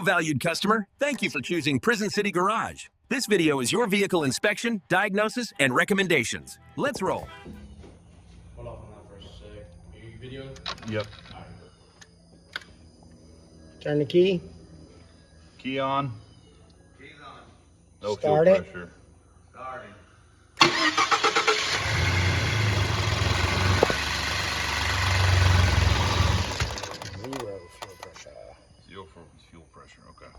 Hello, valued customer. Thank you for choosing Prison City Garage. This video is your vehicle inspection, diagnosis, and recommendations. Let's roll. Hold off on that for a sec. Are you video? Yep. Alright. Turn the key. Key on. Key's on. No Start fuel it. pressure. Starting. Zero fuel pressure. Fuel pressure, okay.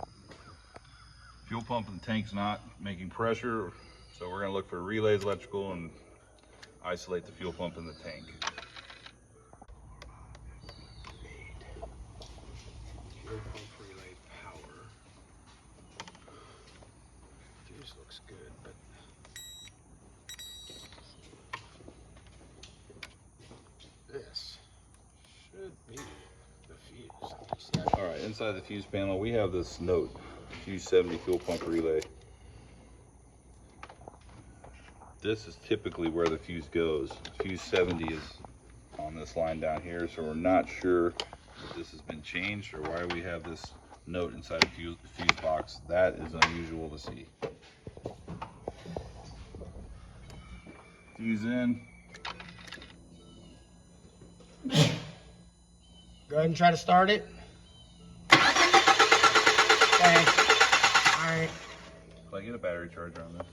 Fuel pump in the tank's not making pressure, so we're gonna look for relays electrical and isolate the fuel pump in the tank. Fuel pump relay power. Fuse looks good, but this should be the fuse. All right, inside the fuse panel, we have this note, fuse 70 fuel pump relay. This is typically where the fuse goes. Fuse 70 is on this line down here, so we're not sure if this has been changed or why we have this note inside the fuse box. That is unusual to see. Fuse in. Go ahead and try to start it. Okay. All right. Can I get a battery charger on this?